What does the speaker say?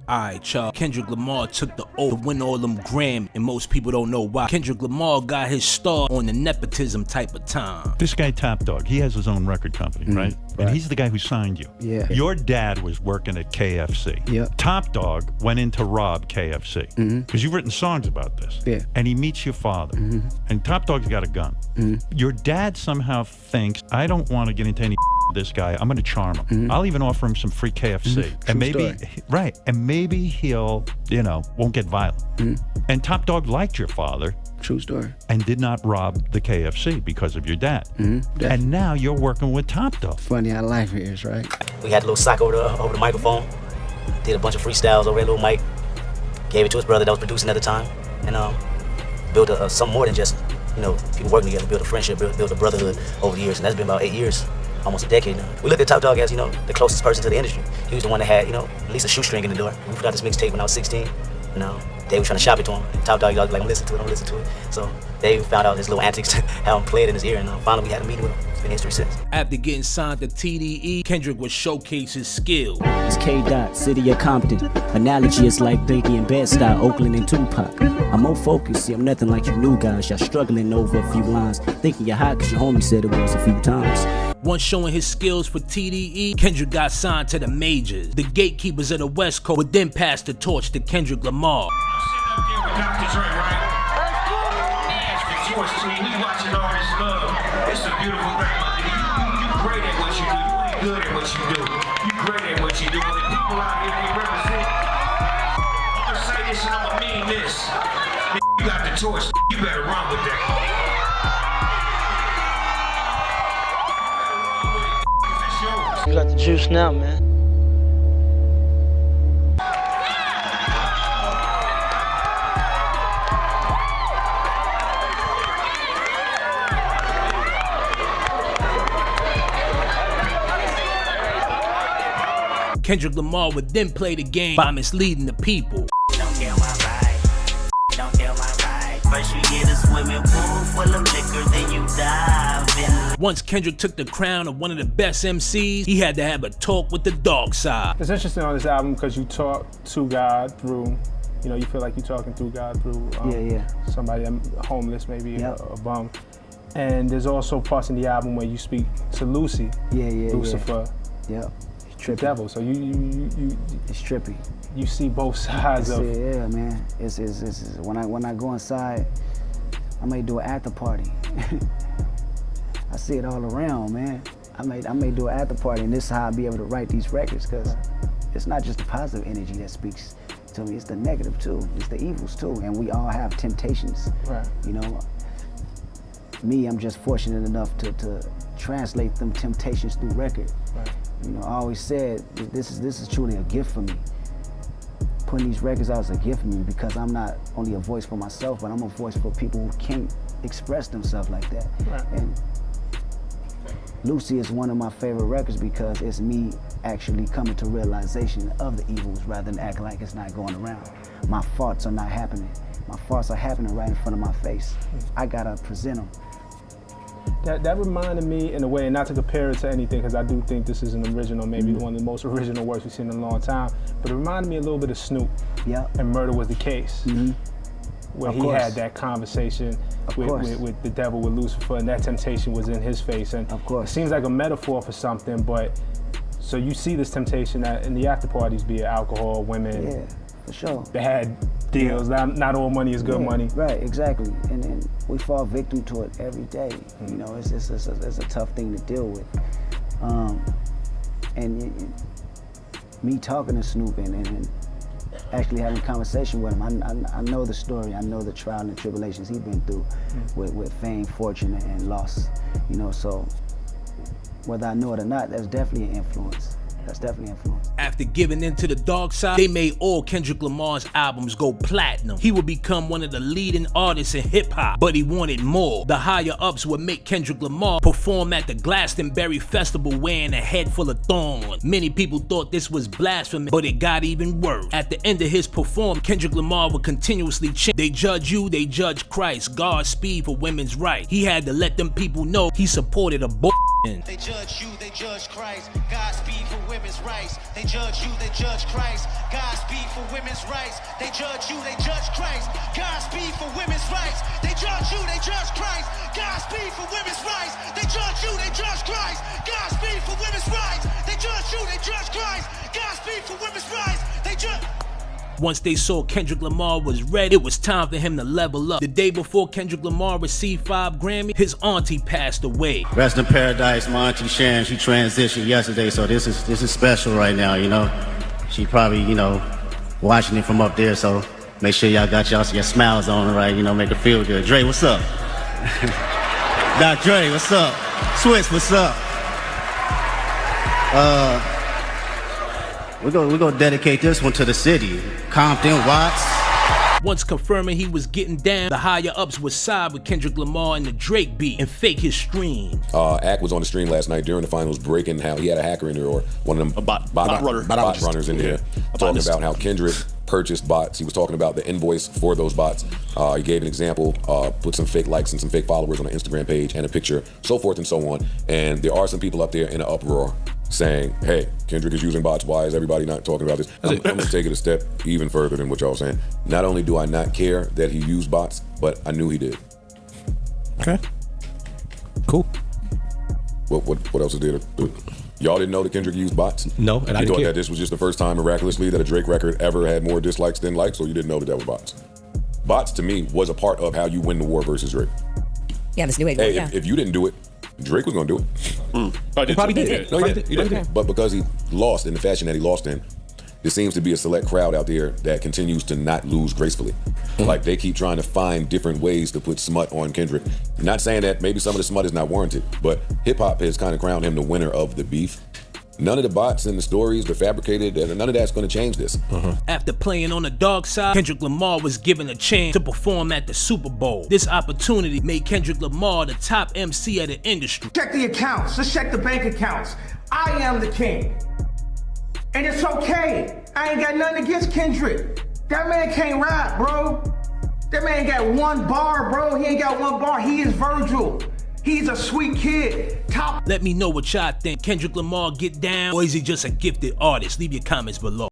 Alright, y'all. Kendrick Lamar took the oath to win all them Grammy, and most people don't know why. Kendrick Lamar got his start on the nepotism type of time. This guy, Top Dog, he has his own record company, right? And he's the guy who signed you. Yeah. Your dad was working at KFC. Yep. Top Dog went in to rob KFC. Because you've written songs about this. Yeah. And he meets your father. And Top Dog's got a gun. Your dad somehow thinks, I don't want to get into any with this guy. I'm going to charm him. I'll even offer him some free KFC. And maybe, right, and maybe he'll, won't get violent. And Top Dog liked your father. True story. And did not rob the KFC because of your dad. And now you're working with Top Dog. Funny how life is, right? We had a little sock over the microphone. Did a bunch of freestyles over that little mic. Gave it to his brother that was producing at the time. And built something more than just, people working together. Built a friendship, built a brotherhood over the years. And that's been about 8 years. Almost a decade now. We looked at Top Dog as, the closest person to the industry. He was the one that had, at least a shoestring in the door. We put out this mixtape when I was 16. They were trying to shop it to him. Top Dog, was like, I'm listening to it. So they found out his little antics, how him play it in his ear, and finally we had a meeting with him. It's been history since. After getting signed to TDE, Kendrick would showcase his skill. It's K-Dot, city of Compton. Analogy is like Biggie and Bed-Stuy, Oakland and Tupac. I'm more focused, see I'm nothing like you new guys. Y'all struggling over a few lines, thinking you're hot cause your homie said it was a few times. Once showing his skills for TDE, Kendrick got signed to the majors. The gatekeepers of the West Coast would then pass the torch to Kendrick Lamar. Dr. Dre, right? That's the torch to me. We watching all this love. It's a beautiful thing, my nigga. You great at what you do. You ain't good at what you do. You great at what you do. And the people out here, they represent. I'm gonna say this and I'ma mean this. You got the torch. You better run with that. You got the juice now, man. Kendrick Lamar would then play the game by misleading the people. Don't kill my ride. Don't kill my ride. First you get a swimming pool full of liquor, then you dive in. Once Kendrick took the crown of one of the best MCs, he had to have a talk with the dark side. It's interesting on this album because you talk to God through, you feel like you're talking through God through somebody homeless, maybe a bum. And there's also parts in the album where you speak to Lucy, Lucifer. The devil. So it's trippy. You see both sides of. Yeah, man. It's when I go inside, I may do an after party. I see it all around, man. I may do an after party, and this is how I'll be able to write these records, because it's not just the positive energy that speaks to me. It's the negative too. It's the evils too, and we all have temptations. Right. Me, I'm just fortunate enough to translate them temptations through record. Right. I always said this is truly a gift for me. Putting these records out is a gift for me because I'm not only a voice for myself, but I'm a voice for people who can't express themselves like that. Right. And Lucy is one of my favorite records because it's me actually coming to realization of the evils rather than acting like it's not going around. My thoughts are not happening. My thoughts are happening right in front of my face. I gotta present them. That reminded me in a way, and not to compare it to anything, because I do think this is an original, maybe one of the most original works we've seen in a long time, but it reminded me a little bit of Snoop and Murder Was the Case, where he had that conversation with the devil, with Lucifer, and that temptation was in his face. And it seems like a metaphor for something, but so you see this temptation in the after parties, be it alcohol, women, yeah, for sure, bad deals. Not all money is good money. Right, exactly. And we fall victim to it every day. It's a tough thing to deal with. And me talking to Snoop and actually having a conversation with him, I know the story. I know the trial and tribulations he's been through with fame, fortune, and loss. So whether I know it or not, that's definitely an influence. That's definitely influence. After giving into the dark side, they made all Kendrick Lamar's albums go platinum. He would become one of the leading artists in hip-hop, but he wanted more. The higher-ups would make Kendrick Lamar perform at the Glastonbury Festival wearing a head full of thorns. Many people thought this was blasphemy, but it got even worse. At the end of his performance, Kendrick Lamar would continuously chant, "They judge you, they judge Christ. Godspeed for women's rights." He had to let them people know he supported abortion. They judge you, they judge Christ. Godspeed for women's rights. They judge you, they judge Christ. Godspeed for women's rights. They judge you, they judge Christ. Godspeed for women's rights. They judge you, they judge Christ. Godspeed for women's rights. They judge you, they judge Christ. Godspeed for women's rights. They judge you, they judge Christ. Godspeed for women's rights. They judge. Once they saw Kendrick Lamar was ready, it was time for him to level up. The day before Kendrick Lamar received 5 Grammys, his auntie passed away. Rest in paradise, my auntie Sharon, she transitioned yesterday, so this is special right now, you know. She probably, you know, watching it from up there, so make sure y'all got your smiles on, right, you know, make her feel good. Dre, what's up? Doc Dre, what's up? Swiss, what's up? We're gonna dedicate this one to the city. Compton, Watts. Once confirming he was getting down, the higher ups would side with Kendrick Lamar and the Drake beat and fake his stream. Ack was on the stream last night during the finals, breaking how he had a hacker in there, or one of them bot runners in there, talking about how Kendrick purchased bots. He was talking about the invoice for those bots. He gave an example, put some fake likes and some fake followers on an Instagram page and a picture, so forth and so on. And there are some people up there in an uproar saying, hey, Kendrick is using bots. Why is everybody not talking about this? I'm going to take it a step even further than what y'all saying. Not only do I not care that he used bots, but I knew he did. Okay. Cool. What else is there? Y'all didn't know that Kendrick used bots? No, and I didn't thought care. that this was just the first time miraculously that a Drake record ever had more dislikes than likes, or you didn't know that was bots? Bots, to me, was a part of how you win the war versus Drake. Yeah, let's do it. Hey, yeah. if you didn't do it, Drake was going to do it. He probably did. No, he did. But because he lost in the fashion that he lost in, there seems to be a select crowd out there that continues to not lose gracefully. Like, they keep trying to find different ways to put smut on Kendrick. Not saying that maybe some of the smut is not warranted, but hip-hop has kind of crowned him the winner of the beef. None of the bots and the stories, the fabricated, none of that's going to change this. After playing on the dark side, Kendrick Lamar was given a chance to perform at the Super Bowl. This opportunity made Kendrick Lamar the top MC of the industry. Check the accounts. Let's check the bank accounts. I am the king. And it's okay. I ain't got nothing against Kendrick. That man can't rap, bro. That man got 1 bar, bro. He ain't got 1 bar. He is Virgil. He's a sweet kid. Top. Let me know what y'all think. Kendrick Lamar get down, or is he just a gifted artist? Leave your comments below.